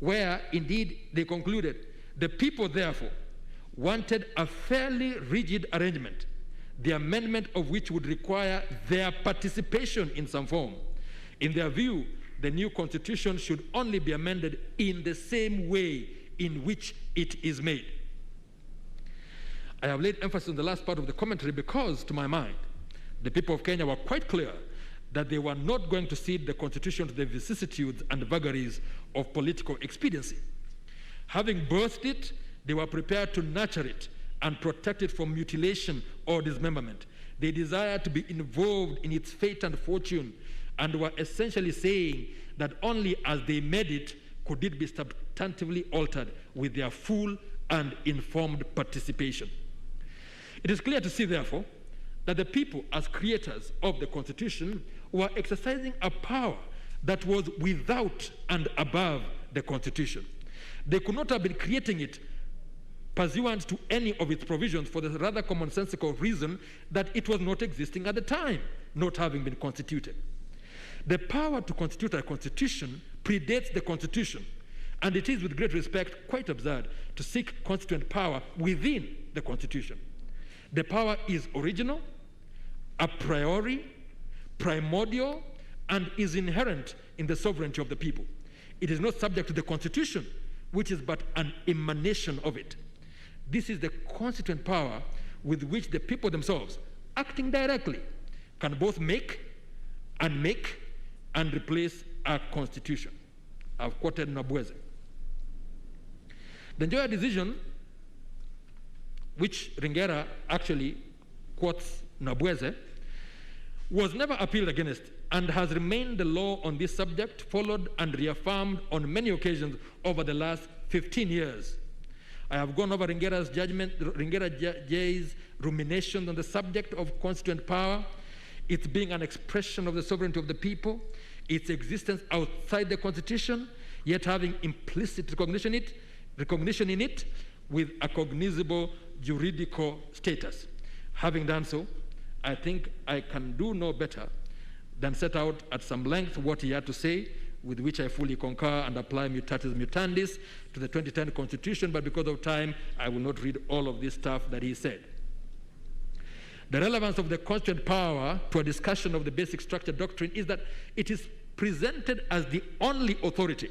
where indeed they concluded, the people therefore wanted a fairly rigid arrangement, the amendment of which would require their participation in some form. In their view, the new constitution should only be amended in the same way in which it is made. I have laid emphasis on the last part of the commentary because, to my mind, the people of Kenya were quite clear that they were not going to cede the constitution to the vicissitudes and vagaries of political expediency. Having birthed it, they were prepared to nurture it and protect it from mutilation or dismemberment. They desired to be involved in its fate and fortune, and were essentially saying that only as they made it could it be substantively altered with their full and informed participation. It is clear to see, therefore, that the people, as creators of the Constitution, were exercising a power that was without and above the Constitution. They could not have been creating it pursuant to any of its provisions for the rather commonsensical reason that it was not existing at the time, not having been constituted. The power to constitute a constitution predates the Constitution, and it is, with great respect, quite absurd to seek constituent power within the Constitution. The power is original, a priori, primordial, and is inherent in the sovereignty of the people. It is not subject to the Constitution, which is but an emanation of it. This is the constituent power with which the people themselves, acting directly, can both make and replace a constitution. I've quoted Nabweze. The Njoya decision, which Ringera actually quotes Nabweze, was never appealed against and has remained the law on this subject, followed and reaffirmed on many occasions over the last 15 years. I have gone over Ringera's judgment, Ringera J's ruminations on the subject of constituent power, its being an expression of the sovereignty of the people, its existence outside the Constitution, yet having implicit recognition in it with a cognizable juridical status. Having done so, I think I can do no better than set out at some length what he had to say, with which I fully concur and apply mutatis mutandis to the 2010 Constitution, but because of time, I will not read all of this stuff that he said. The relevance of the constituent power to a discussion of the basic structure doctrine is that it is presented as the only authority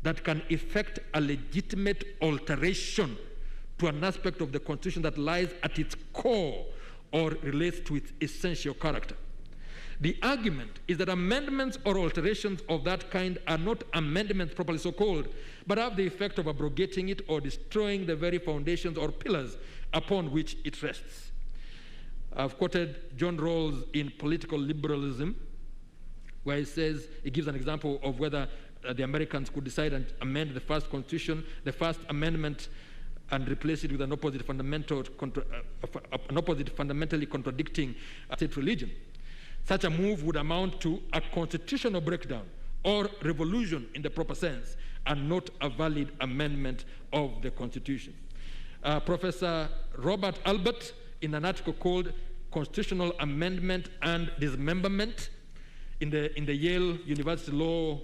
that can effect a legitimate alteration to an aspect of the Constitution that lies at its core or relates to its essential character. The argument is that amendments or alterations of that kind are not amendments properly so called, but have the effect of abrogating it or destroying the very foundations or pillars upon which it rests. I've quoted John Rawls in Political Liberalism, where he says, he gives an example of whether the Americans could decide and amend the first Constitution, the First Amendment, and replace it with an opposite fundamentally contradicting state religion. Such a move would amount to a constitutional breakdown or revolution in the proper sense, and not a valid amendment of the Constitution. Professor Robert Albert, in an article called Constitutional Amendment and Dismemberment in the Yale University Law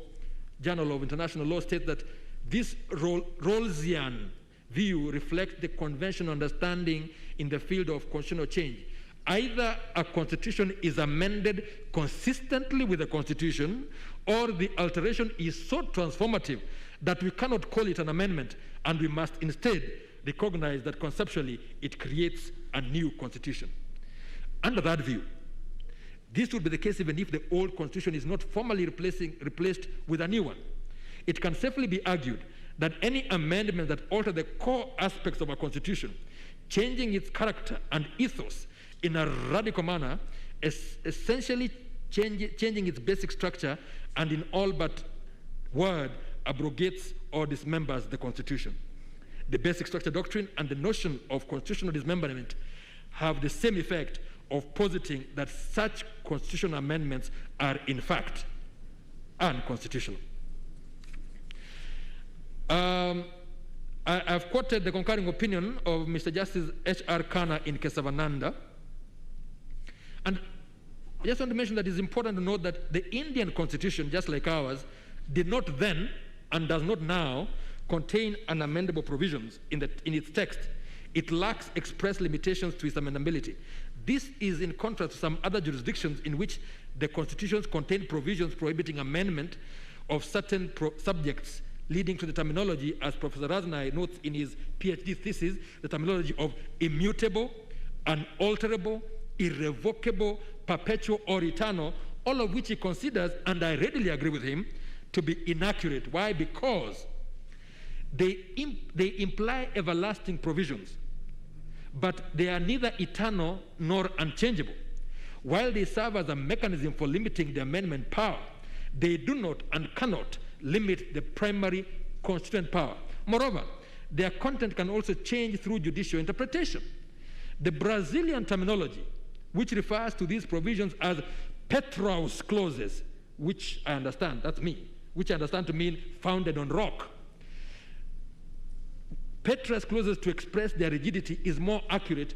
Journal of International Law, states that this Rawlsian view reflects the conventional understanding in the field of constitutional change. Either a constitution is amended consistently with the Constitution, or the alteration is so transformative that we cannot call it an amendment, and we must instead recognize that conceptually it creates a new constitution. Under that view, this would be the case even if the old constitution is not formally replaced with a new one. It can safely be argued that any amendment that alters the core aspects of a constitution, changing its character and ethos in a radical manner, is essentially changing its basic structure, and in all but word abrogates or dismembers the Constitution. The basic structure doctrine and the notion of constitutional dismemberment have the same effect of positing that such constitutional amendments are in fact unconstitutional. I've quoted the concurring opinion of Mr. Justice H.R. Khanna in Kesavananda. And I just want to mention that it's important to note that the Indian Constitution, just like ours, did not then and does not now contain unamendable provisions in its text, it lacks express limitations to its amendability. This is in contrast to some other jurisdictions in which the constitutions contain provisions prohibiting amendment of certain subjects, leading to the terminology, as Professor Raznai notes in his PhD thesis, the terminology of immutable, unalterable, irrevocable, perpetual, or eternal, all of which he considers, and I readily agree with him, to be inaccurate. Why? Because they imply everlasting provisions, but they are neither eternal nor unchangeable. While they serve as a mechanism for limiting the amendment power, they do not and cannot limit the primary constituent power. Moreover, their content can also change through judicial interpretation. The Brazilian terminology, which refers to these provisions as Petraeus clauses, which I understand, that's me, which I understand to mean founded on rock. Petraeus clauses, to express their rigidity, is more accurate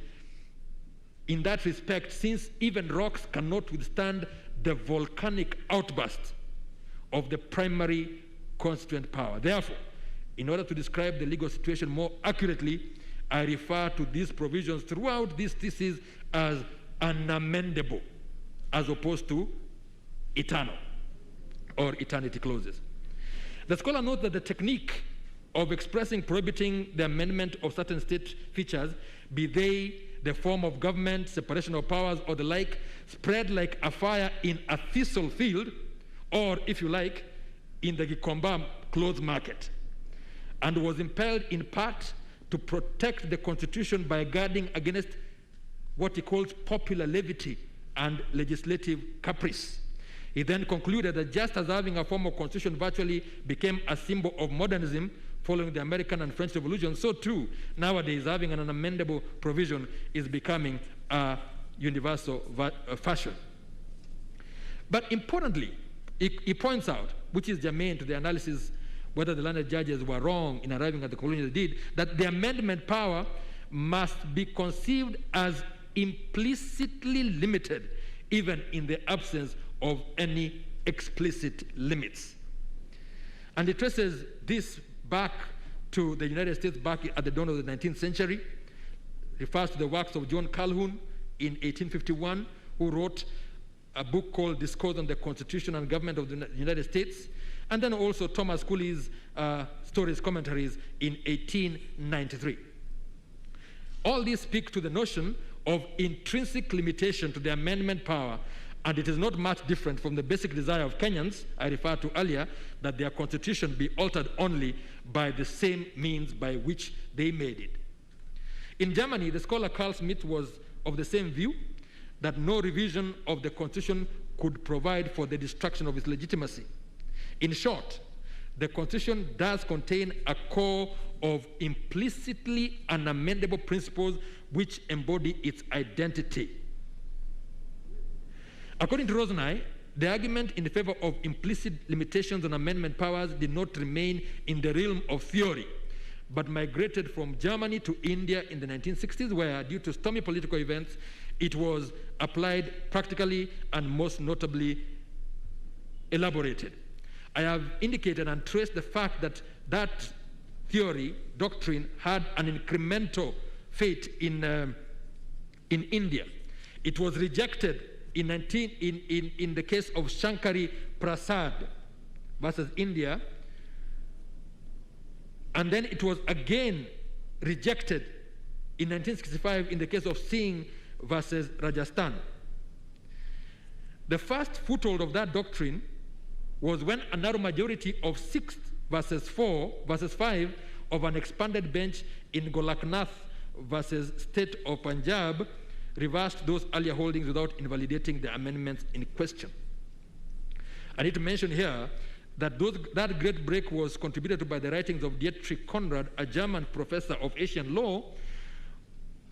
in that respect, since even rocks cannot withstand the volcanic outburst of the primary constituent power. Therefore, in order to describe the legal situation more accurately, I refer to these provisions throughout this thesis as unamendable, as opposed to eternal or eternity clauses. The scholar notes that the technique of expressing prohibiting the amendment of certain state features, be they the form of government, separation of powers, or the like, spread like a fire in a thistle field, or, if you like, in the Gikomba clothes market, and was impelled in part to protect the Constitution by guarding against what he calls popular levity and legislative caprice. He then concluded that just as having a form of constitution virtually became a symbol of modernism following the American and French Revolution, so too nowadays having an unamendable provision is becoming a universal fashion. But importantly, he points out, which is germane to the analysis whether the learned judges were wrong in arriving at the conclusion they did, that the amendment power must be conceived as implicitly limited, even in the absence of any explicit limits. And he traces this back to the United States back at the dawn of the 19th century, refers to the works of John Calhoun in 1851, who wrote a book called Discourse on the Constitution and Government of the United States, and then also Thomas Cooley's Stories Commentaries in 1893. All these speak to the notion of intrinsic limitation to the amendment power, and it is not much different from the basic desire of Kenyans, I referred to earlier, that their constitution be altered only by the same means by which they made it. In Germany, the scholar Carl Schmitt was of the same view, that no revision of the constitution could provide for the destruction of its legitimacy. In short, the constitution does contain a core of implicitly unamendable principles which embody its identity. According to Rosnai, the argument in favor of implicit limitations on amendment powers did not remain in the realm of theory, but migrated from Germany to India in the 1960s, where, due to stormy political events, it was applied practically and most notably elaborated. I have indicated and traced the fact that that theory, doctrine, had an incremental fate in India. It was rejected in the case of Shankari Prasad versus India, and then it was again rejected in 1965 in the case of Singh versus Rajasthan. The first foothold of that doctrine was when a narrow majority of 6 versus 4 versus 5 of an expanded bench in Golaknath versus State of Punjab reversed those earlier holdings without invalidating the amendments in question. I need to mention here that that great break was contributed to by the writings of Dietrich Conrad, a German professor of Asian law,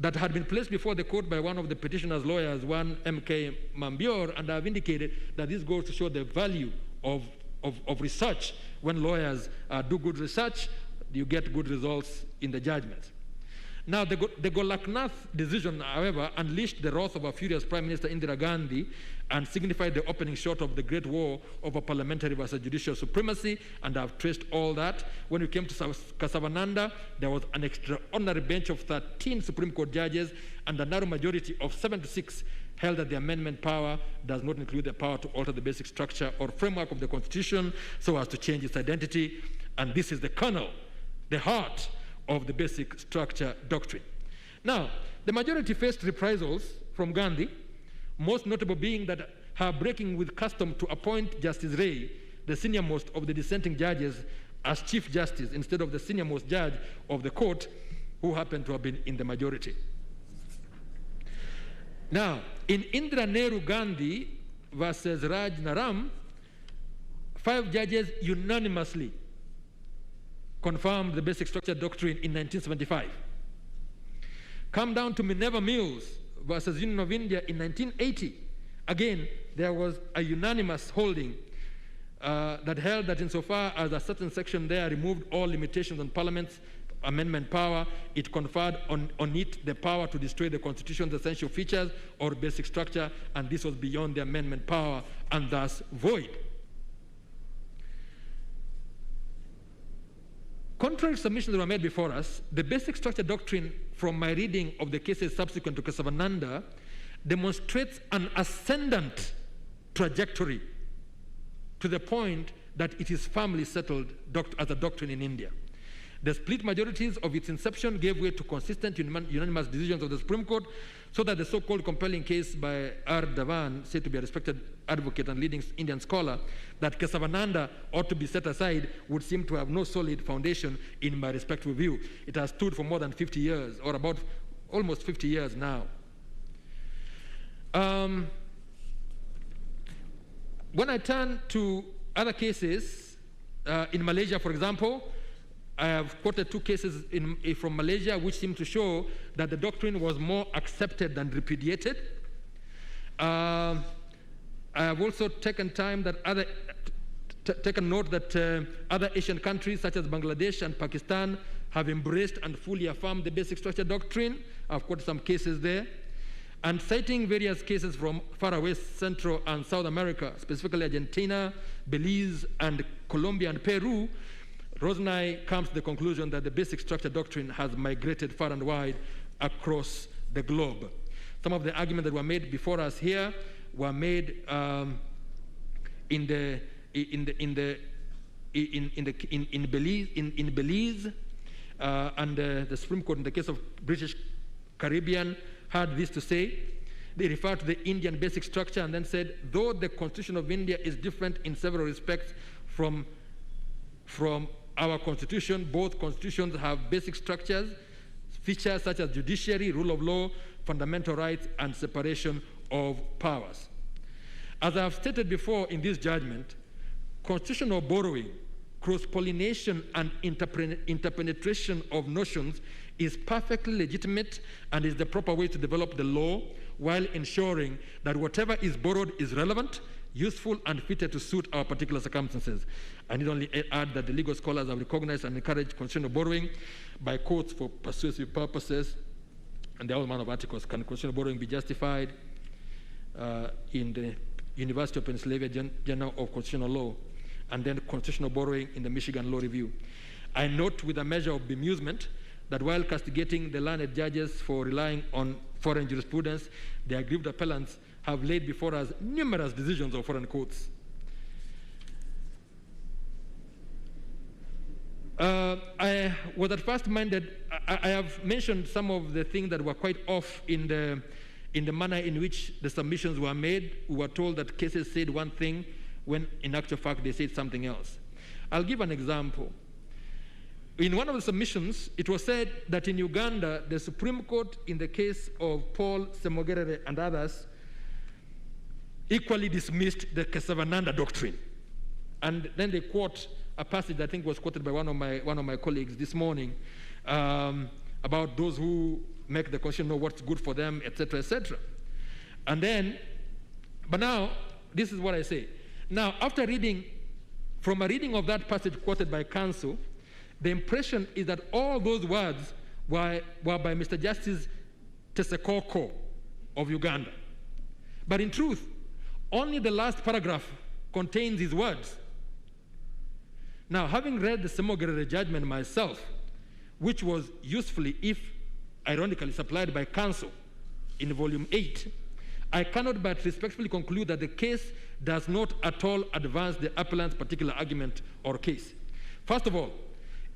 that had been placed before the court by one of the petitioner's lawyers, one M.K. Mambior, and I've indicated that this goes to show the value of research. When lawyers do good research, you get good results in the judgments. Now, the Golaknath decision, however, unleashed the wrath of a furious Prime Minister Indira Gandhi and signified the opening shot of the Great War over parliamentary versus judicial supremacy, and I've traced all that. When we came to Kesavananda, there was an extraordinary bench of 13 Supreme Court judges, and a narrow majority of 7 to 6 held that the amendment power does not include the power to alter the basic structure or framework of the Constitution so as to change its identity, and this is the kernel, the heart of the basic structure doctrine. Now, the majority faced reprisals from Gandhi, most notable being that her breaking with custom to appoint Justice Ray, the senior-most of the dissenting judges, as Chief Justice instead of the senior-most judge of the court, who happened to have been in the majority. Now, in Indira Nehru Gandhi versus Raj Naram, 5 judges unanimously confirmed the basic structure doctrine in 1975. Come down to Minerva Mills versus Union of India in 1980. Again, there was a unanimous holding that held that insofar as a certain section there removed all limitations on Parliament's amendment power, it conferred on it the power to destroy the Constitution's essential features or basic structure, and this was beyond the amendment power and thus void. Contrary submissions that were made before us, the basic structure doctrine from my reading of the cases subsequent to Kesavananda demonstrates an ascendant trajectory to the point that it is firmly settled as a doctrine in India. The split majorities of its inception gave way to consistent unanimous decisions of the Supreme Court, so that the so-called compelling case by R. Dhawan, said to be a respected advocate and leading Indian scholar, that Kesavananda ought to be set aside would seem to have no solid foundation in my respectful view. It has stood for more than 50 years, or about almost 50 years now. When I turn to other cases, in Malaysia, for example, I have quoted 2 cases from Malaysia which seem to show that the doctrine was more accepted than repudiated. I have also taken time that taken note that other Asian countries such as Bangladesh and Pakistan have embraced and fully affirmed the basic structure doctrine. I've quoted some cases there. And citing various cases from far away Central and South America, specifically Argentina, Belize, and Colombia and Peru, Rosnai comes to the conclusion that the basic structure doctrine has migrated far and wide across the globe. Some of the arguments that were made before us here were made in Belize, and the Supreme Court, in the case of British Caribbean, had this to say. They referred to the Indian basic structure and then said, though the Constitution of India is different in several respects from our Constitution, both constitutions have basic structures, features such as judiciary, rule of law, fundamental rights, and separation of powers. As I have stated before in this judgment, constitutional borrowing, cross-pollination, and interpenetration of notions is perfectly legitimate and is the proper way to develop the law while ensuring that whatever is borrowed is relevant, useful, and fitted to suit our particular circumstances. I need only add that the legal scholars have recognized and encouraged constitutional borrowing by courts for persuasive purposes, and there are all manner of articles. Can constitutional borrowing be justified? In the University of Pennsylvania Journal of Constitutional Law, and then constitutional borrowing in the Michigan Law Review. I note with a measure of bemusement that while castigating the learned judges for relying on foreign jurisprudence, the aggrieved appellants have laid before us numerous decisions of foreign courts. I was at first minded, I have mentioned some of the things that were quite off in the manner in which the submissions were made. We were told that cases said one thing when in actual fact they said something else. I'll give an example. In one of the submissions, it was said that in Uganda, the Supreme Court, in the case of Paul Semogerere and others, equally dismissed the Kesavananda doctrine. And then they quote a passage I think was quoted by one of my colleagues this morning about those who make the Constitution know what's good for them, etc., etc. And then, but now, this is what I say. Now, after reading, from a reading of that passage quoted by counsel, the impression is that all those words were by Mr. Justice Tesekoko of Uganda. But in truth, only the last paragraph contains his words. Now, having read the Semogerere judgment myself, which was usefully, if ironically, supplied by counsel in volume 8, I cannot but respectfully conclude that the case does not at all advance the appellant's particular argument or case. First of all,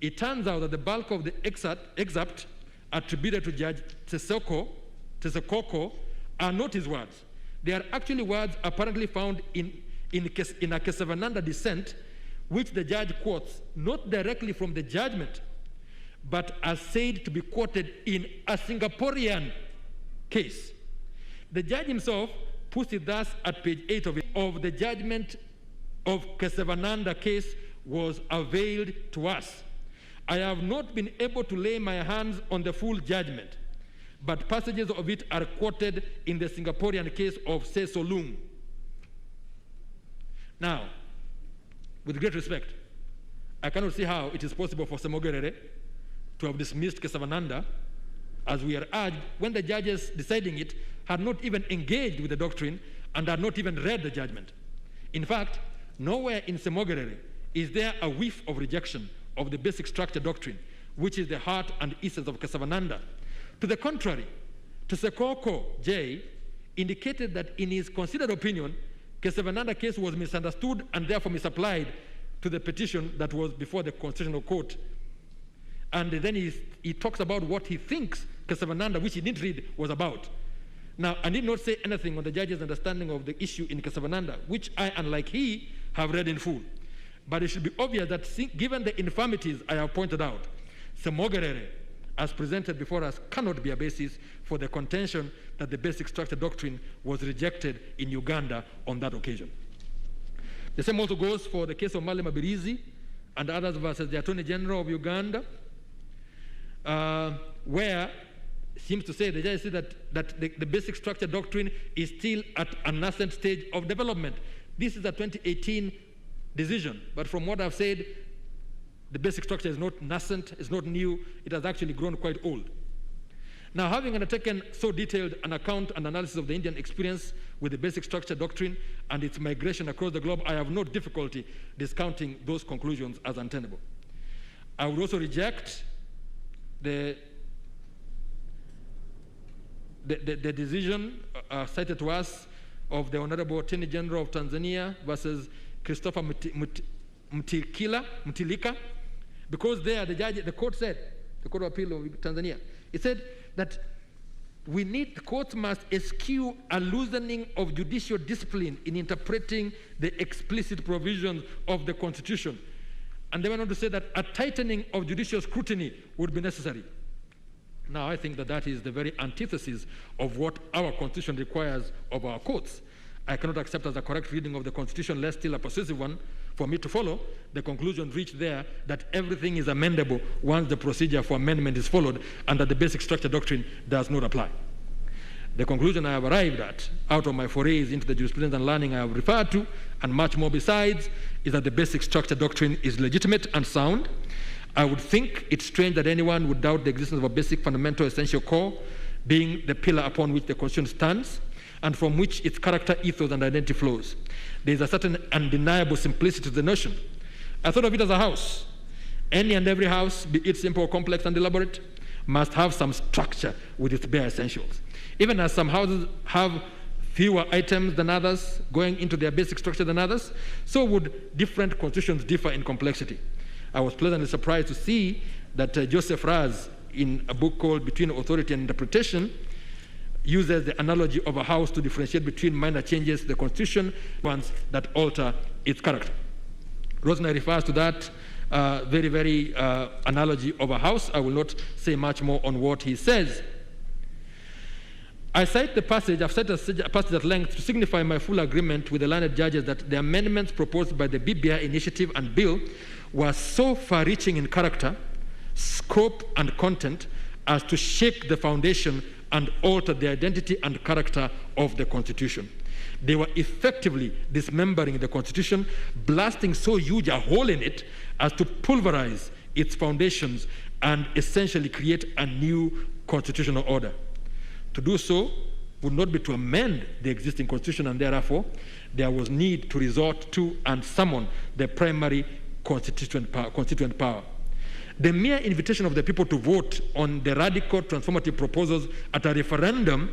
it turns out that the bulk of the excerpt attributed to Judge Tesekoko are not his words. They are actually words apparently found in a Kesavananda dissent, which the judge quotes not directly from the judgment, but as said to be quoted in a Singaporean case. The judge himself puts it thus at page 8 of the judgment of Kesavananda case was availed to us. I have not been able to lay my hands on the full judgment, but passages of it are quoted in the Singaporean case of Sesolung. Now, with great respect, I cannot see how it is possible for Semogerere to have dismissed Kesavananda, as we are urged, when the judges deciding it had not even engaged with the doctrine and had not even read the judgment. In fact, nowhere in Semogerere is there a whiff of rejection of the basic structure doctrine, which is the heart and essence of Kesavananda. To the contrary, Tesekoko J indicated that in his considered opinion, Kesavananda case was misunderstood and therefore misapplied to the petition that was before the Constitutional Court. And then he talks about what he thinks Kesavananda, which he didn't read, was about. Now, I need not say anything on the judge's understanding of the issue in Kesavananda, which I, unlike he, have read in full. But it should be obvious that given the infirmities I have pointed out, Semogerere, as presented before us, cannot be a basis for the contention that the basic structure doctrine was rejected in Uganda on that occasion. The same also goes for the case of Male Mabirizi and others versus the Attorney General of Uganda, where it seems to say, the judge said that the basic structure doctrine is still at a nascent stage of development. This is a 2018 decision, but from what I've said, the basic structure is not nascent, it's not new, it has actually grown quite old. Now, having undertaken so detailed an account and analysis of the Indian experience with the basic structure doctrine and its migration across the globe, I have no difficulty discounting those conclusions as untenable. I would also reject the decision cited to us of the Honorable Attorney General of Tanzania versus Christopher Mtilika, because there the court said, the Court of Appeal of Tanzania, it said that the courts must eschew a loosening of judicial discipline in interpreting the explicit provisions of the Constitution. And they went on to say that a tightening of judicial scrutiny would be necessary. Now, I think that is the very antithesis of what our Constitution requires of our courts. I cannot accept as a correct reading of the Constitution, less still a persuasive one, for me to follow the conclusion reached there that everything is amendable once the procedure for amendment is followed and that the basic structure doctrine does not apply. The conclusion I have arrived at, out of my forays into the jurisprudence and learning I have referred to, and much more besides, is that the basic structure doctrine is legitimate and sound. I would think it's strange that anyone would doubt the existence of a basic fundamental essential core, being the pillar upon which the Constitution stands, and from which its character, ethos, and identity flows. There is a certain undeniable simplicity to the notion. I thought of it as a house. Any and every house, be it simple, complex, and elaborate, must have some structure with its bare essentials. Even as some houses have fewer items than others, going into their basic structure than others, so would different constitutions differ in complexity. I was pleasantly surprised to see that Joseph Raz, in a book called Between Authority and Interpretation, uses the analogy of a house to differentiate between minor changes to the Constitution, ones that alter its character. Rosner refers to that very analogy of a house. I will not say much more on what he says. I cite the passage, I've cited a passage at length to signify my full agreement with the learned judges that the amendments proposed by the BBI initiative and bill were so far-reaching in character, scope, and content as to shake the foundation and alter the identity and character of the Constitution. They were effectively dismembering the Constitution, blasting so huge a hole in it as to pulverize its foundations and essentially create a new constitutional order. To do so would not be to amend the existing constitution, and therefore there was need to resort to and summon the primary constituent power. The mere invitation of the people to vote on the radical transformative proposals at a referendum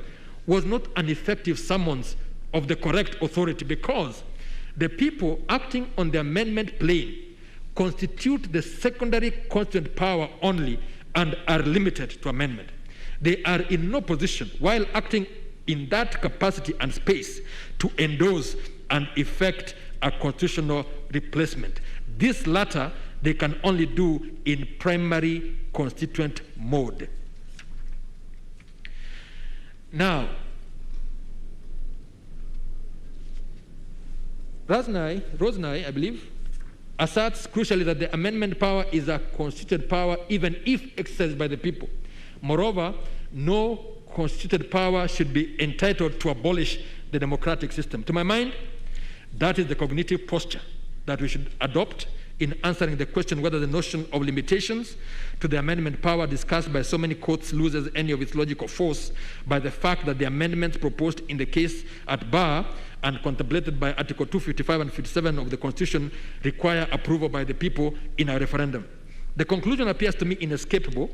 was not an effective summons of the correct authority, because the people acting on the amendment plane constitute the secondary constituent power only and are limited to amendment. They are in no position, while acting in that capacity and space, to endorse and effect a constitutional replacement. This latter they can only do in primary constituent mode. Now, Rosnai, I believe, asserts crucially that the amendment power is a constituted power even if exercised by the people. Moreover, no constituted power should be entitled to abolish the democratic system. To my mind, that is the cognitive posture that we should adopt in answering the question whether the notion of limitations to the amendment power discussed by so many courts loses any of its logical force by the fact that the amendments proposed in the case at bar and contemplated by Article 255 and 57 of the Constitution require approval by the people in a referendum. The conclusion appears to me inescapable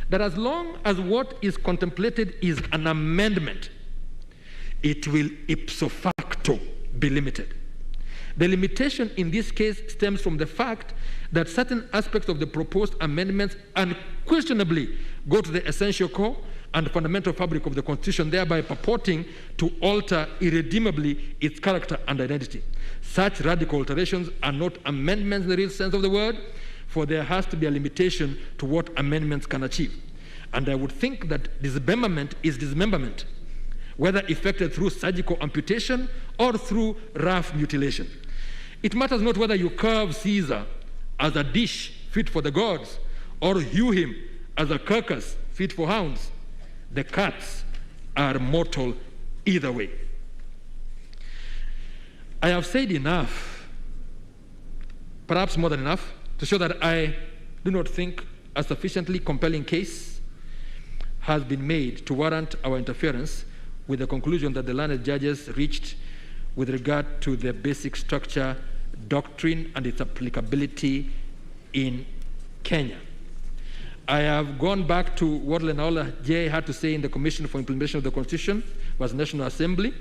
that as long as what is contemplated is an amendment, it will ipso facto be limited. The limitation in this case stems from the fact that certain aspects of the proposed amendments unquestionably go to the essential core and fundamental fabric of the Constitution, thereby purporting to alter irredeemably its character and identity. Such radical alterations are not amendments in the real sense of the word, for there has to be a limitation to what amendments can achieve. And I would think that dismemberment is dismemberment, whether effected through surgical amputation or through rough mutilation. It matters not whether you carve Caesar as a dish fit for the gods or hew him as a carcass fit for hounds. The cats are mortal either way. I have said enough, perhaps more than enough, to show that I do not think a sufficiently compelling case has been made to warrant our interference with the conclusion that the learned judges reached with regard to the basic structure doctrine and its applicability in Kenya. I have gone back to what Lenaola J had to say in the Commission for Implementation of the Constitution, was National Assembly.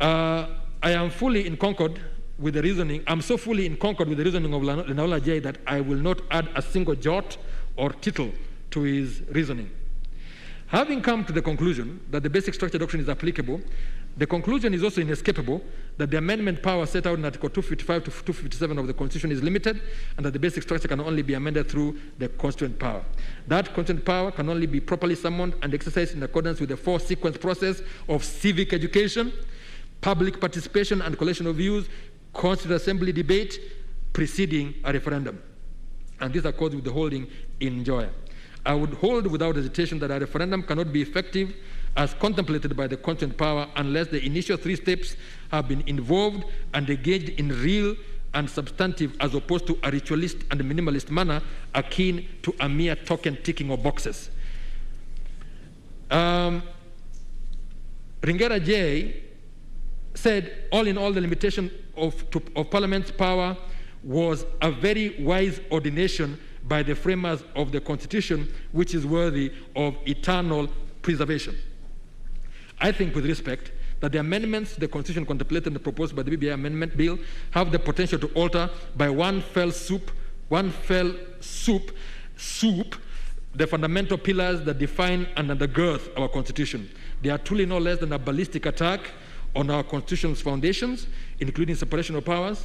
I am fully in concord with the reasoning. I'm so fully in concord with the reasoning of Lenaola J that I will not add a single jot or tittle to his reasoning. Having come to the conclusion that the basic structure doctrine is applicable, the conclusion is also inescapable that the amendment power set out in Article 255 to 257 of the Constitution is limited, and that the basic structure can only be amended through the constituent power. That constituent power can only be properly summoned and exercised in accordance with the four-sequence process of civic education, public participation and collection of views, constituent assembly debate, preceding a referendum. And this accords with the holding in Joya. I would hold without hesitation that a referendum cannot be effective as contemplated by the constituent power unless the initial three steps have been involved and engaged in real and substantive, as opposed to a ritualist and minimalist manner akin to a mere token ticking of boxes. Ringera J said, all in all, the limitation of Parliament's power was a very wise ordination by the framers of the Constitution, which is worthy of eternal preservation. I think, with respect, that the amendments to the Constitution contemplated and proposed by the BBI Amendment Bill have the potential to alter by one fell swoop the fundamental pillars that define and undergird our Constitution. They are truly no less than a ballistic attack on our Constitution's foundations, including separation of powers,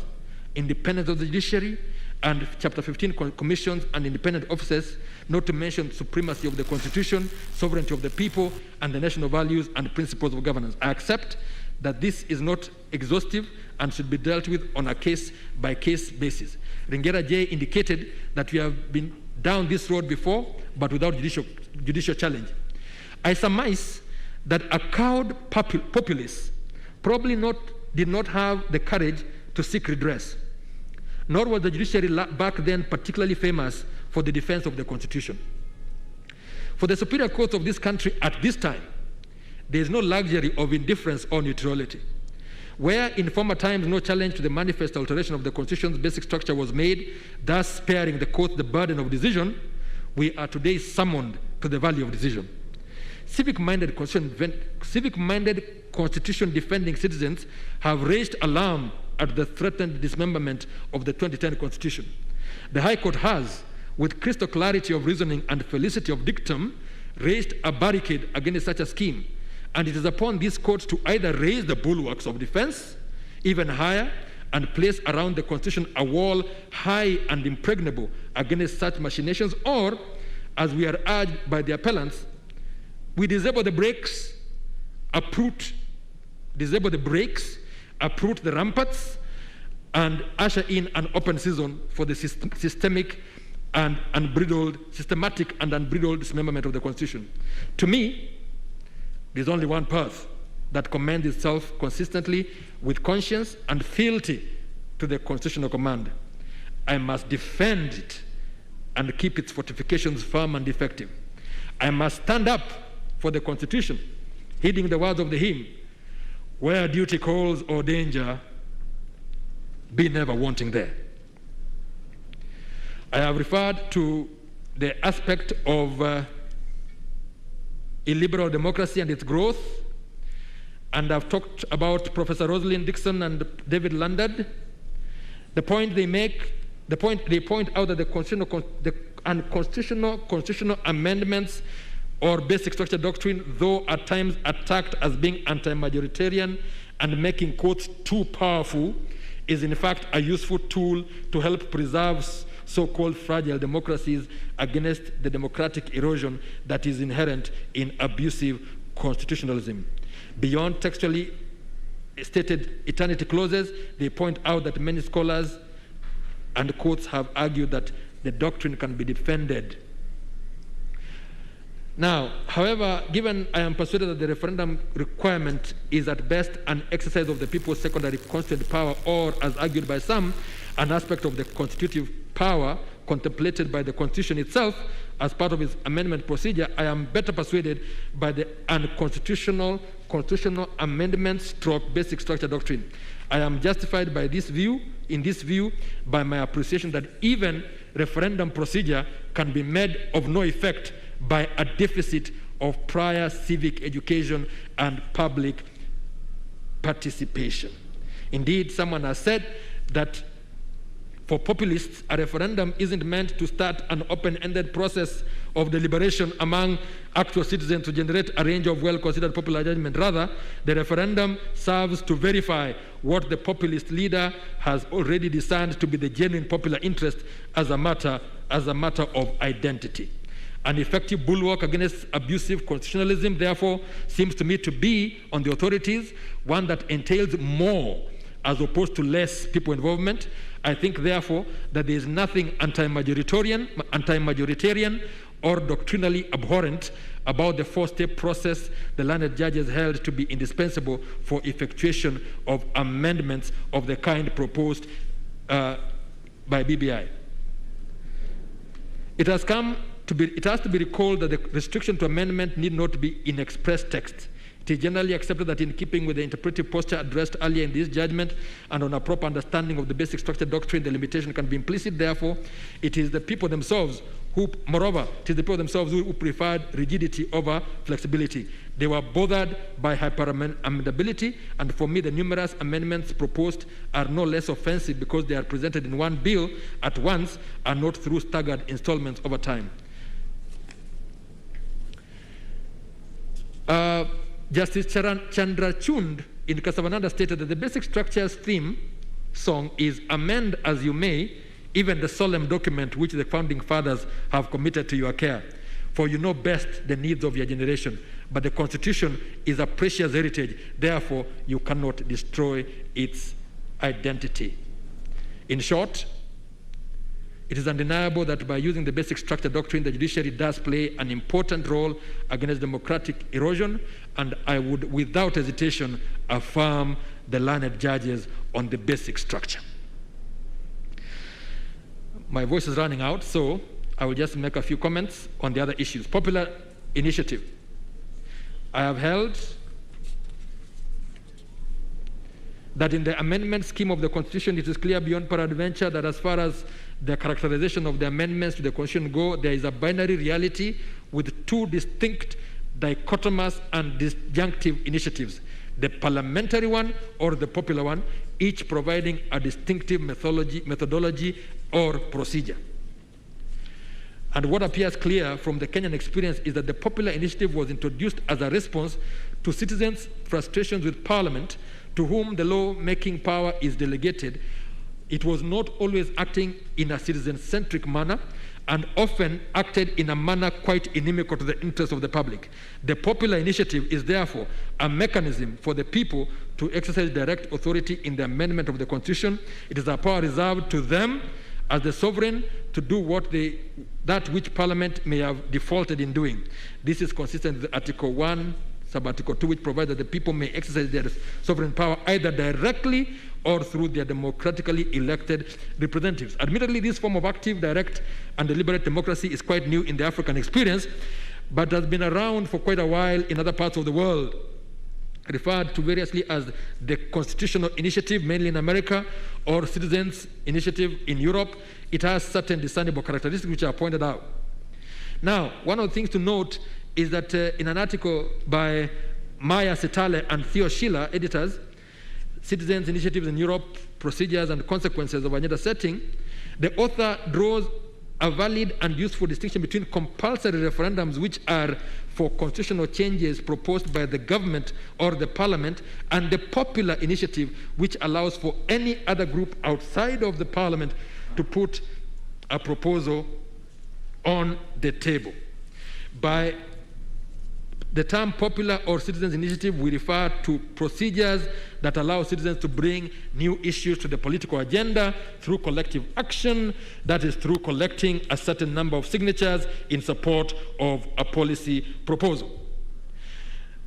independence of the judiciary, and Chapter 15 commissions and independent offices, not to mention supremacy of the Constitution, sovereignty of the people, and the national values and principles of governance. I accept that this is not exhaustive and should be dealt with on a case-by-case basis. Ringera J indicated that we have been down this road before, but without judicial challenge. I surmise that a cowed populace probably did not have the courage to seek redress. Nor was the judiciary back then particularly famous for the defense of the Constitution. For the superior courts of this country at this time, there is no luxury of indifference or neutrality. Where in former times no challenge to the manifest alteration of the Constitution's basic structure was made, thus sparing the courts the burden of decision, we are today summoned to the valley of decision. Civic-minded constitution-defending citizens have raised alarm at the threatened dismemberment of the 2010 Constitution. The High Court has, with crystal clarity of reasoning and felicity of dictum, raised a barricade against such a scheme, and it is upon this court to either raise the bulwarks of defense even higher and place around the Constitution a wall high and impregnable against such machinations, or, as we are urged by the appellants, we disable the brakes, uproot the ramparts, and usher in an open season for the systematic and unbridled dismemberment of the Constitution. To me, there's only one path that commends itself consistently with conscience and fealty to the constitutional command. I must defend it and keep its fortifications firm and effective. I must stand up for the Constitution, heeding the words of the hymn, where duty calls or danger, be never wanting there. I have referred to the aspect of illiberal democracy and its growth, and I've talked about Professor Rosalind Dixon and David Landard. The point they point out that the constitutional amendments or basic structure doctrine, though at times attacked as being anti-majoritarian and making courts too powerful, is in fact a useful tool to help preserve so-called fragile democracies against the democratic erosion that is inherent in abusive constitutionalism. Beyond textually stated eternity clauses, they point out that many scholars and courts have argued that the doctrine can be defended. Now, however, given I am persuaded that the referendum requirement is at best an exercise of the people's secondary constituent power, or, as argued by some, an aspect of the constitutive power contemplated by the Constitution itself as part of its amendment procedure, I am better persuaded by the unconstitutional constitutional amendment stroke basic structure doctrine. I am justified by this view, by my appreciation that even referendum procedure can be made of no effect by a deficit of prior civic education and public participation. Indeed, someone has said that for populists, a referendum isn't meant to start an open-ended process of deliberation among actual citizens to generate a range of well-considered popular judgment. Rather, the referendum serves to verify what the populist leader has already discerned to be the genuine popular interest as a matter of identity. An effective bulwark against abusive constitutionalism, therefore, seems to me to be on the authorities, one that entails more as opposed to less people involvement. I think, therefore, that there is nothing anti-majoritarian or doctrinally abhorrent about the four-step process the learned judges held to be indispensable for effectuation of amendments of the kind proposed by BBI. It has to be recalled that the restriction to amendment need not be in express text. It is generally accepted that in keeping with the interpretive posture addressed earlier in this judgment and on a proper understanding of the basic structure doctrine, the limitation can be implicit. Therefore, it is the people themselves who preferred rigidity over flexibility. They were bothered by hyper-amendability, and for me, the numerous amendments proposed are no less offensive because they are presented in one bill at once and not through staggered installments over time. Justice Chandrachund in Casavananda stated that the basic structure's theme song is "Amend as you may, even the solemn document which the founding fathers have committed to your care. For you know best the needs of your generation. But the Constitution is a precious heritage. Therefore, you cannot destroy its identity." In short, it is undeniable that by using the basic structure doctrine, the judiciary does play an important role against democratic erosion, and I would, without hesitation, affirm the learned judges on the basic structure. My voice is running out, so I will just make a few comments on the other issues. Popular initiative. I have held that in the amendment scheme of the Constitution, it is clear beyond peradventure that as far as the characterization of the amendments to the Constitution go, there is a binary reality with two distinct, dichotomous, and disjunctive initiatives, the parliamentary one or the popular one, each providing a distinctive methodology or procedure. And what appears clear from the Kenyan experience is that the popular initiative was introduced as a response to citizens' frustrations with Parliament, to whom the law-making power is delegated. It was not always acting in a citizen-centric manner, and often acted in a manner quite inimical to the interests of the public. The popular initiative is therefore a mechanism for the people to exercise direct authority in the amendment of the Constitution. It is a power reserved to them as the sovereign to do that which Parliament may have defaulted in doing. This is consistent with Article 1, Sub-Article 2, which provides that the people may exercise their sovereign power either directly or through their democratically elected representatives. Admittedly, this form of active, direct, and deliberate democracy is quite new in the African experience, but has been around for quite a while in other parts of the world. Referred to variously as the constitutional initiative, mainly in America, or citizens' initiative in Europe, it has certain discernible characteristics which are pointed out. Now, one of the things to note is that in an article by Maya Setale and Theo Schiller, editors, Citizens' Initiatives in Europe, Procedures and Consequences of Agenda Setting, the author draws a valid and useful distinction between compulsory referendums, which are for constitutional changes proposed by the government or the Parliament, and the popular initiative, which allows for any other group outside of the Parliament to put a proposal on the table. By the term popular or citizens' initiative, we refer to procedures that allow citizens to bring new issues to the political agenda through collective action, that is through collecting a certain number of signatures in support of a policy proposal.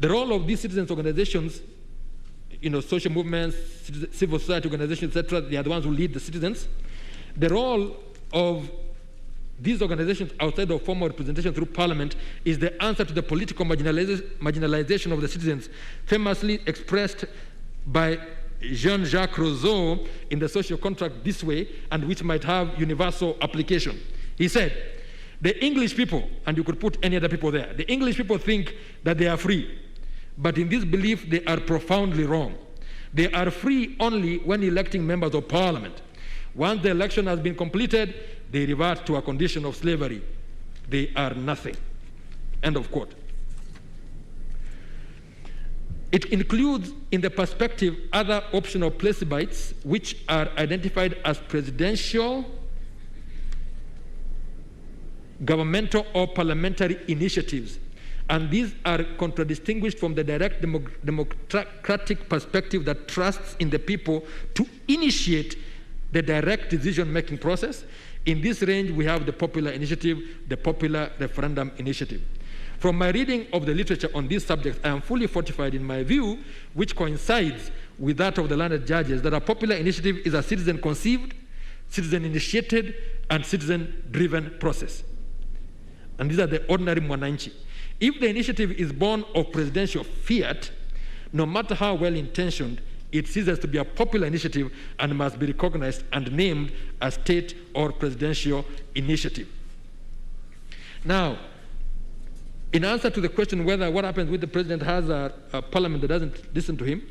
The role of these citizens' organizations, social movements, civil society organizations, etc., they are the ones who lead the citizens. The role of these organizations outside of formal representation through Parliament is the answer to the political marginalization of the citizens, famously expressed by Jean-Jacques Rousseau in the social contract this way, and which might have universal application. He said, the English people, and you could put any other people there, the English people think that they are free, but in this belief they are profoundly wrong. They are free only when electing members of Parliament. Once the election has been completed, they revert to a condition of slavery. They are nothing. End of quote. It includes in the perspective other optional plebiscites which are identified as presidential, governmental, or parliamentary initiatives. And these are contradistinguished from the direct democratic perspective that trusts in the people to initiate the direct decision-making process. In this range, we have the popular initiative, the popular referendum initiative. From my reading of the literature on these subjects, I am fully fortified in my view, which coincides with that of the learned judges, that a popular initiative is a citizen-conceived, citizen-initiated, and citizen-driven process. And these are the ordinary mwananchi. If the initiative is born of presidential fiat, no matter how well-intentioned, it ceases to be a popular initiative and must be recognized and named a state or presidential initiative. Now, in answer to the question whether what happens when the president has a parliament that doesn't listen to him,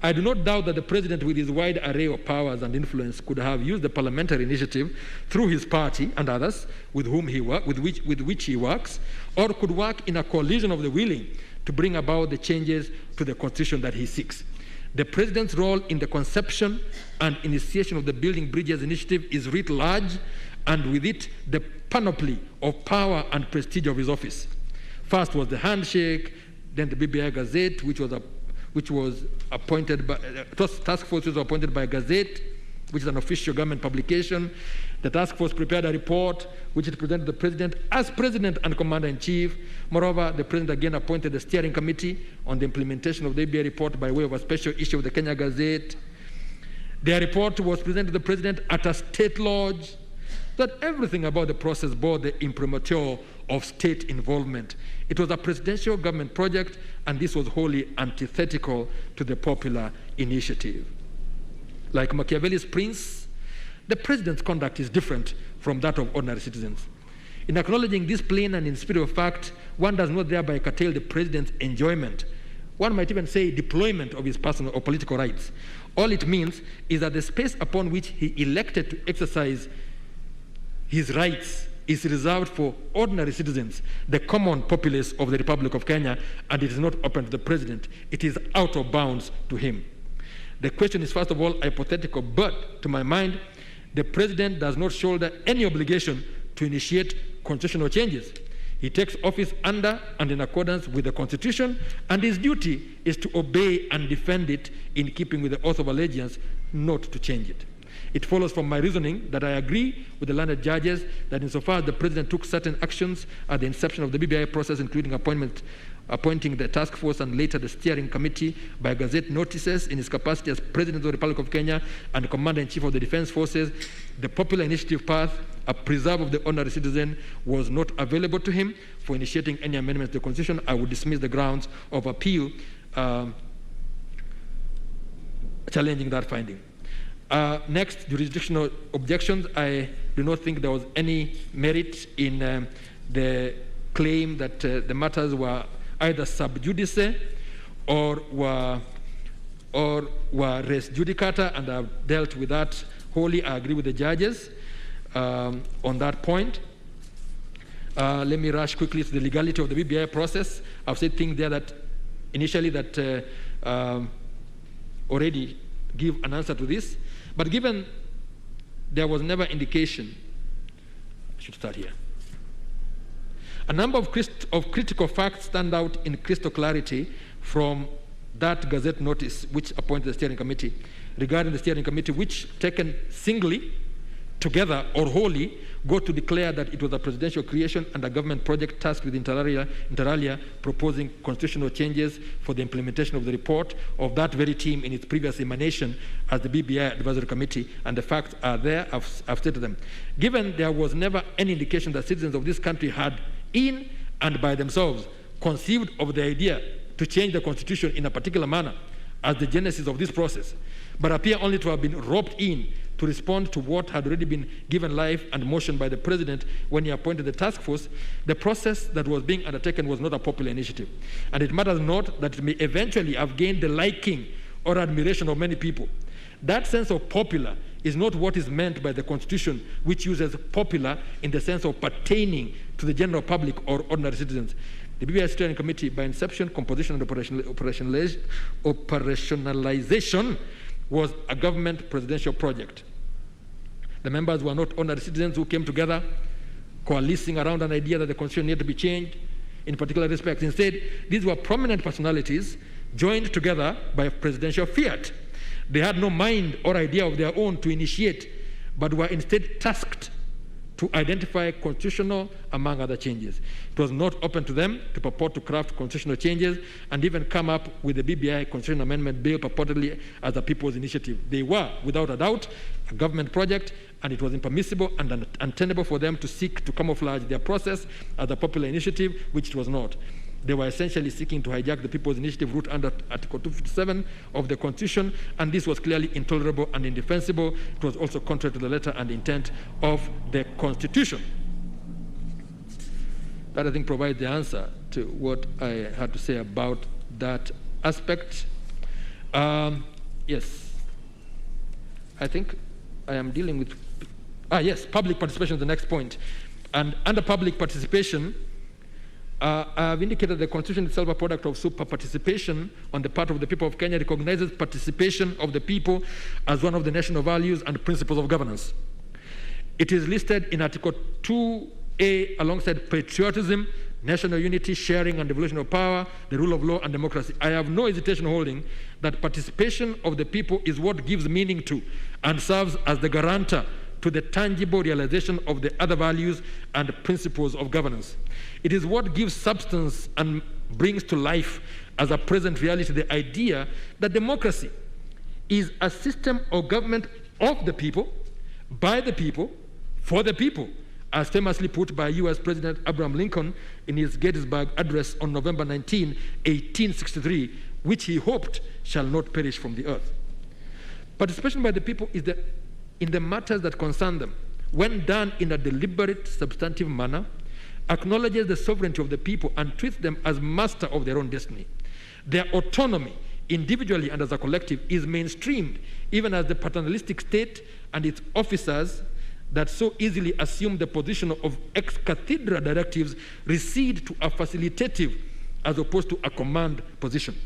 I do not doubt that the president, with his wide array of powers and influence, could have used the parliamentary initiative through his party and others with which he works, or could work in a coalition of the willing to bring about the changes to the constitution that he seeks. The president's role in the conception and initiation of the Building Bridges initiative is writ large, and with it, the panoply of power and prestige of his office. First was the handshake, then the BBI Gazette, which was appointed by task force was appointed by Gazette, which is an official government publication. The task force prepared a report which it presented to the president as president and commander-in-chief. Moreover, the president again appointed the steering committee on the implementation of the ABA report by way of a special issue of the Kenya Gazette. Their report was presented to the president at a state lodge. that everything about the process bore the imprimatur of state involvement. It was a presidential government project, and this was wholly antithetical to the popular initiative. Like Machiavelli's prince, the president's conduct is different from that of ordinary citizens. In acknowledging this plain and in spirit of fact, one does not thereby curtail the president's enjoyment. One might even say deployment of his personal or political rights. All it means is that the space upon which he elected to exercise his rights is reserved for ordinary citizens, the common populace of the Republic of Kenya, and it is not open to the president. It is out of bounds to him. The question is, first of all, hypothetical, but to my mind, the president does not shoulder any obligation to initiate constitutional changes. He takes office under and in accordance with the Constitution, and his duty is to obey and defend it in keeping with the oath of allegiance, not to change it. It follows from my reasoning that I agree with the learned judges that insofar as the president took certain actions at the inception of the BBI process, including appointing the task force and later the steering committee by gazette notices in his capacity as President of the Republic of Kenya and Commander-in-Chief of the Defense Forces, the popular initiative path, a preserve of the ordinary citizen, was not available to him for initiating any amendments to the Constitution. I would dismiss the grounds of appeal challenging that finding. Next, jurisdictional objections. I do not think there was any merit in the claim that the matters were either sub judice or were res judicata, and I've dealt with that wholly. I agree with the judges on that point. Let me rush quickly to the legality of the BBI process. I've said things there that initially that already give an answer to this. But given there was never indication, I should start here. A number of critical facts stand out in crystal clarity from that gazette notice which appointed the steering committee, regarding the steering committee which, taken singly, together or wholly, go to declare that it was a presidential creation and a government project tasked with inter alia proposing constitutional changes for the implementation of the report of that very team in its previous emanation as the BBI Advisory Committee, and the facts are there, I've stated them. Given there was never any indication that citizens of this country had, in and by themselves, conceived of the idea to change the Constitution in a particular manner as the genesis of this process, but appear only to have been roped in to respond to what had already been given life and motion by the president when he appointed the task force, the process that was being undertaken was not a popular initiative. And it matters not that it may eventually have gained the liking or admiration of many people. That sense of popular is not what is meant by the Constitution, which uses popular in the sense of pertaining to the general public or ordinary citizens. The BBI Steering Committee, by inception, composition, and operationalization, was a government presidential project. The members were not ordinary citizens who came together coalescing around an idea that the Constitution needed to be changed in particular respects. Instead, these were prominent personalities joined together by presidential fiat. They had no mind or idea of their own to initiate, but were instead tasked to identify constitutional, among other changes. It was not open to them to purport to craft constitutional changes and even come up with the BBI Constitutional Amendment Bill purportedly as a people's initiative. They were, without a doubt, a government project, and it was impermissible and untenable for them to seek to camouflage their process as a popular initiative, which it was not. They were essentially seeking to hijack the People's Initiative route under Article 257 of the Constitution, and this was clearly intolerable and indefensible. It was also contrary to the letter and intent of the Constitution. That, I think, provides the answer to what I had to say about that aspect. Yes. I think I am dealing with... yes, public participation is the next point. And under public participation, I've indicated the Constitution itself, a product of super participation on the part of the people of Kenya, recognizes participation of the people as one of the national values and principles of governance. It is listed in Article 2A alongside patriotism, national unity, sharing and devolution of power, the rule of law, and democracy. I have no hesitation holding that participation of the people is what gives meaning to and serves as the guarantor to the tangible realization of the other values and principles of governance. It is what gives substance and brings to life as a present reality the idea that democracy is a system of government of the people, by the people, for the people, as famously put by U.S. President Abraham Lincoln in his Gettysburg Address on November 19, 1863, which he hoped shall not perish from the earth. Participation by the people is in the matters that concern them, when done in a deliberate, substantive manner, acknowledges the sovereignty of the people and treats them as master of their own destiny. Their autonomy, individually and as a collective, is mainstreamed, even as the paternalistic state and its officers that so easily assume the position of ex cathedra directives recede to a facilitative as opposed to a command position.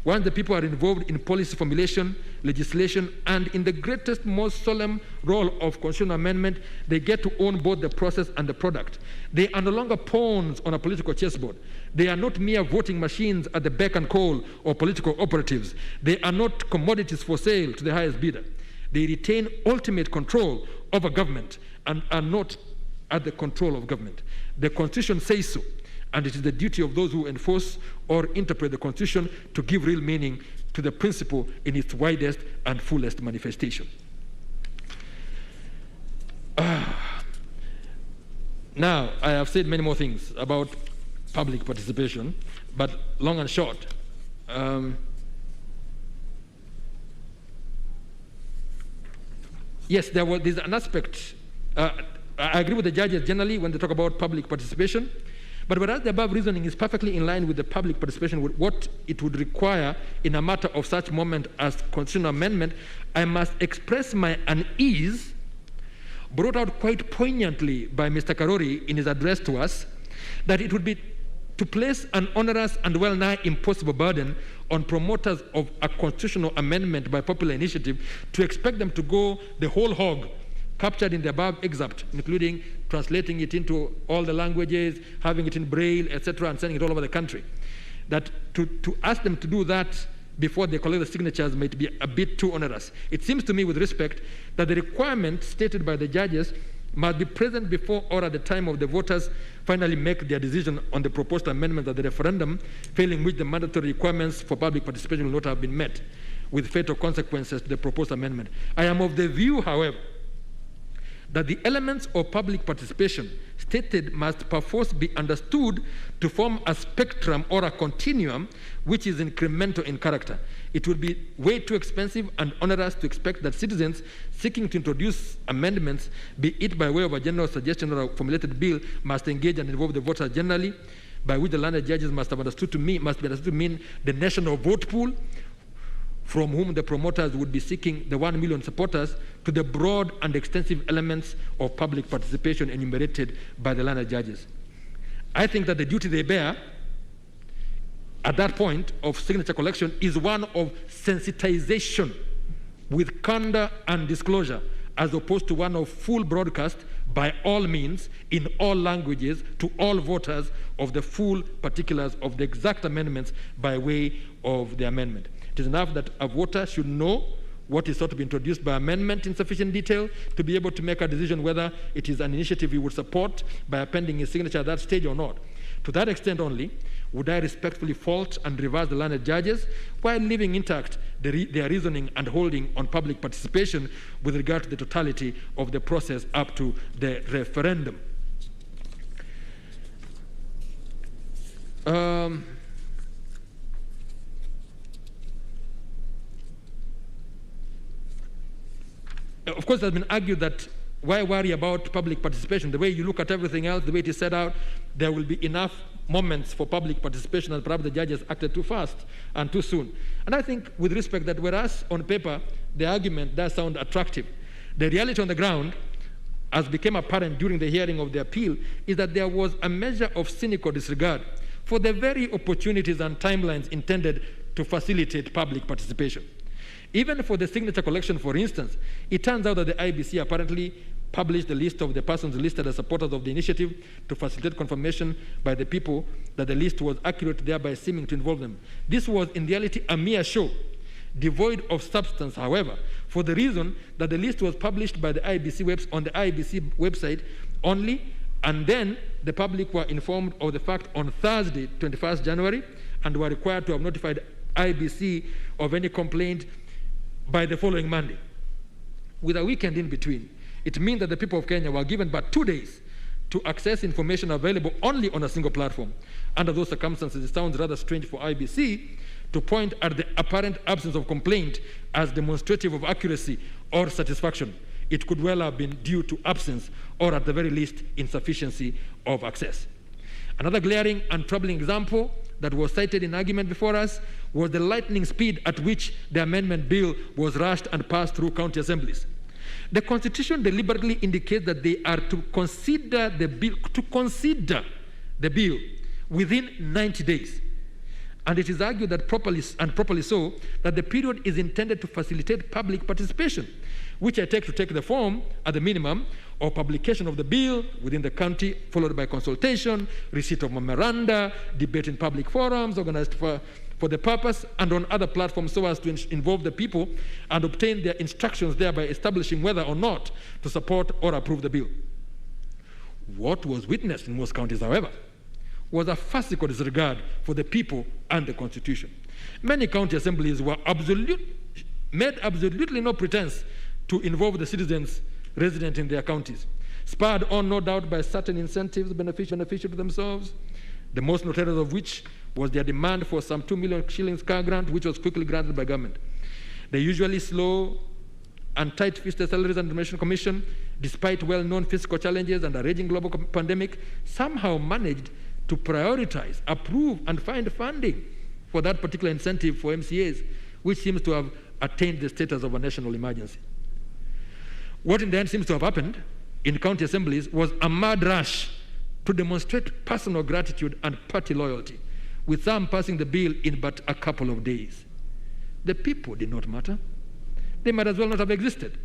Once the people are involved in policy formulation, legislation, and in the greatest, most solemn role of constitutional amendment, they get to own both the process and the product. They are no longer pawns on a political chessboard. They are not mere voting machines at the beck and call of political operatives. They are not commodities for sale to the highest bidder. They retain ultimate control over government and are not at the control of government. The Constitution says so, and it is the duty of those who enforce or interpret the Constitution to give real meaning to the principle in its widest and fullest manifestation. Now, I have said many more things about public participation, but long and short, yes, there's an aspect. I agree with the judges generally when they talk about public participation, but whereas the above reasoning is perfectly in line with the public participation, with what it would require in a matter of such moment as constitutional amendment, I must express my unease, brought out quite poignantly by Mr. Karori in his address to us, that it would be to place an onerous and well-nigh impossible burden on promoters of a constitutional amendment by popular initiative to expect them to go the whole hog, captured in the above excerpt, including translating it into all the languages, having it in Braille, etc., and sending it all over the country. That to ask them to do that before they collect the signatures might be a bit too onerous. It seems to me, with respect, that the requirement stated by the judges must be present before or at the time of the voters finally make their decision on the proposed amendment at the referendum, failing which the mandatory requirements for public participation will not have been met, with fatal consequences to the proposed amendment. I am of the view, however, that the elements of public participation stated must perforce be understood to form a spectrum or a continuum which is incremental in character. It would be way too expensive and onerous to expect that citizens seeking to introduce amendments, be it by way of a general suggestion or a formulated bill, must engage and involve the voters generally, by which the learned judges must be understood to mean the national vote pool, from whom the promoters would be seeking the 1 million supporters, to the broad and extensive elements of public participation enumerated by the learned judges. I think that the duty they bear at that point of signature collection is one of sensitization with candor and disclosure, as opposed to one of full broadcast by all means in all languages to all voters of the full particulars of the exact amendments by way of the amendment. It is enough that a voter should know what is sought to be introduced by amendment in sufficient detail to be able to make a decision whether it is an initiative he would support by appending his signature at that stage or not. To that extent only would I respectfully fault and reverse the learned judges while leaving intact their reasoning and holding on public participation with regard to the totality of the process up to the referendum. Of course, it has been argued that why worry about public participation? The way you look at everything else, the way it is set out, there will be enough moments for public participation, and perhaps the judges acted too fast and too soon. And I think, with respect, that whereas on paper the argument does sound attractive, the reality on the ground, as became apparent during the hearing of the appeal, is that there was a measure of cynical disregard for the very opportunities and timelines intended to facilitate public participation. Even for the signature collection, for instance, it turns out that the IBC apparently published the list of the persons listed as supporters of the initiative to facilitate confirmation by the people that the list was accurate, thereby seeming to involve them. This was in reality a mere show, devoid of substance, however, for the reason that the list was published by the IBC on the IBC website only, and then the public were informed of the fact on Thursday, 21st January, and were required to have notified IBC of any complaint by the following Monday, with a weekend in between. it means that the people of Kenya were given but 2 days to access information available only on a single platform. Under those circumstances, it sounds rather strange for IBC to point at the apparent absence of complaint as demonstrative of accuracy or satisfaction. It could well have been due to absence or at the very least insufficiency of access. Another glaring and troubling example that was cited in argument before us was the lightning speed at which the amendment bill was rushed and passed through county assemblies. The Constitution deliberately indicates that they are to consider the bill within 90 days. And it is argued that properly so, that the period is intended to facilitate public participation, which I take to take the form, at the minimum, of publication of the bill within the county, followed by consultation, receipt of memoranda, debate in public forums organized for the purpose, and on other platforms so as to involve the people and obtain their instructions, thereby establishing whether or not to support or approve the bill. What was witnessed in most counties, however, was a farcical disregard for the people and the Constitution. Many county assemblies were made absolutely no pretense to involve the citizens resident in their counties, spurred on no doubt by certain incentives beneficial to themselves, the most notorious of which was their demand for some 2 million shillings car grant, which was quickly granted by government. The usually slow and tight-fisted Salaries and Remuneration Commission, despite well-known fiscal challenges and a raging global pandemic, somehow managed to prioritize, approve, and find funding for that particular incentive for MCAs, which seems to have attained the status of a national emergency. What in the end seems to have happened in county assemblies was a mad rush to demonstrate personal gratitude and party loyalty, with some passing the bill in but a couple of days. The people did not matter. They might as well not have existed.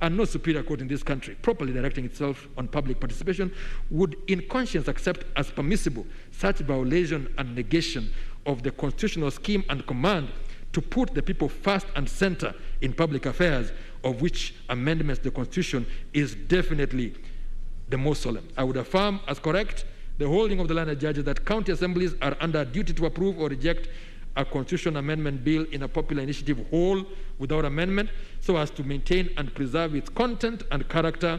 And no superior court in this country, properly directing itself on public participation, would in conscience accept as permissible such violation and negation of the constitutional scheme and command to put the people first and center in public affairs, of which amendments to the Constitution is definitely the most solemn. I would affirm as correct the holding of the learned judges that county assemblies are under duty to approve or reject a constitutional amendment bill in a popular initiative whole without amendment, so as to maintain and preserve its content and character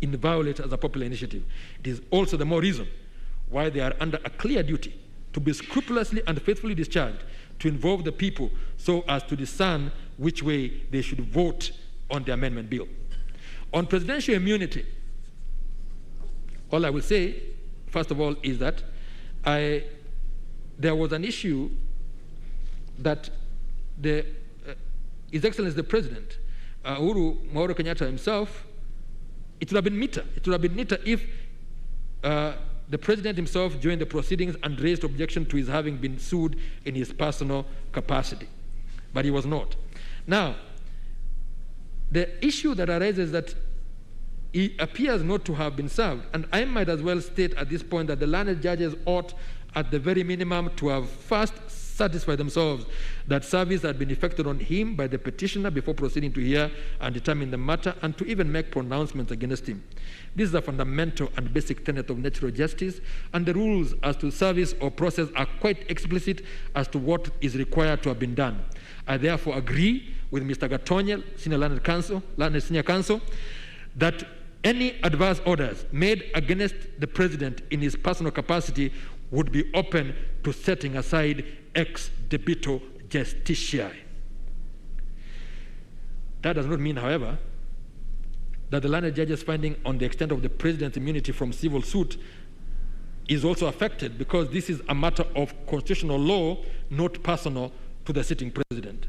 inviolate as a popular initiative. It is also the more reason why they are under a clear duty to be scrupulously and faithfully discharged, to involve the people so as to discern which way they should vote on the amendment bill. On presidential immunity, all I will say, first of all, is that there was an issue that His Excellency the President, Uhuru Muigai Kenyatta himself, it would have been neater if the President himself joined the proceedings and raised objection to his having been sued in his personal capacity. But he was not. Now, the issue that arises that he appears not to have been served, and I might as well state at this point that the learned judges ought, at the very minimum, to have first satisfied themselves that service had been effected on him by the petitioner before proceeding to hear and determine the matter, and to even make pronouncements against him. This is a fundamental and basic tenet of natural justice, and the rules as to service or process are quite explicit as to what is required to have been done. I therefore agree with Mr. Gatonye, Senior Counsel, that any adverse orders made against the President in his personal capacity would be open to setting aside ex debito justitiae. That does not mean, however, that the learned judge's finding on the extent of the President's immunity from civil suit is also affected, because this is a matter of constitutional law, not personal to the sitting President.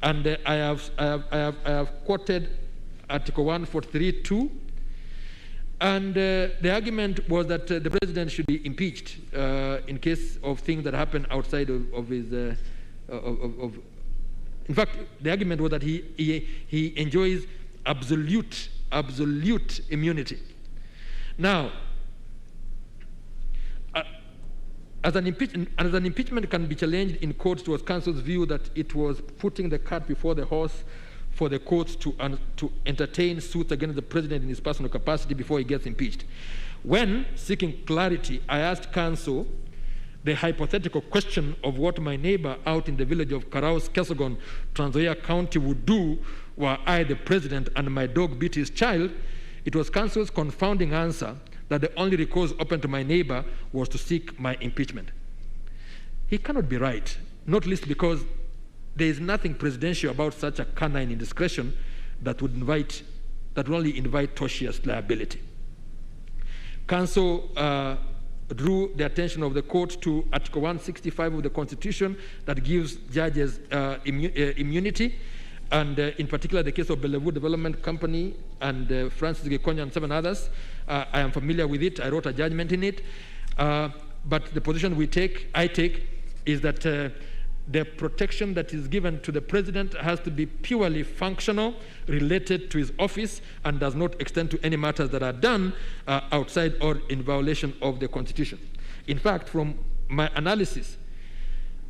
And I have quoted Article 143(2), and the argument was that the President should be impeached in case of things that happen outside of his. In fact, the argument was that he enjoys absolute immunity. Now, as an impeachment can be challenged in courts, it was counsel's view that it was putting the cart before the horse for the courts to entertain suits against the President in his personal capacity before he gets impeached. When seeking clarity, I asked counsel the hypothetical question of what my neighbor out in the village of Karaos, Kesogon, Trans Nzoia County would do were I the president and my dog beat his child, it was Council's confounding answer that the only recourse open to my neighbor was to seek my impeachment. He cannot be right, not least because there is nothing presidential about such a canine indiscretion that would only invite tortious liability. Council drew the attention of the court to Article 165 of the Constitution that gives judges immunity, and in particular the case of Bellevue Development Company and Francis Gikonya and 7 others. I am familiar with it. I wrote a judgment in it. But the position I take, is that the protection that is given to the president has to be purely functional, related to his office, and does not extend to any matters that are done outside or in violation of the Constitution. In fact, from my analysis,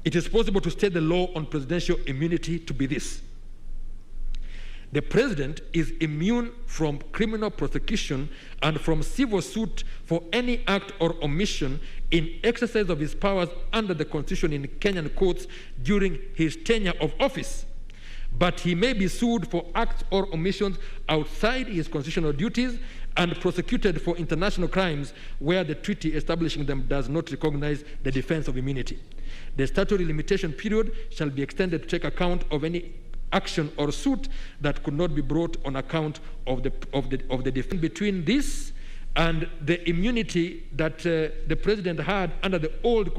it is possible to state the law on presidential immunity to be this: the president is immune from criminal prosecution and from civil suit for any act or omission in exercise of his powers under the Constitution in Kenyan courts during his tenure of office. But he may be sued for acts or omissions outside his constitutional duties and prosecuted for international crimes where the treaty establishing them does not recognize the defense of immunity. The statutory limitation period shall be extended to take account of any action or suit that could not be brought on account of the difference between this and the immunity that the president had under the old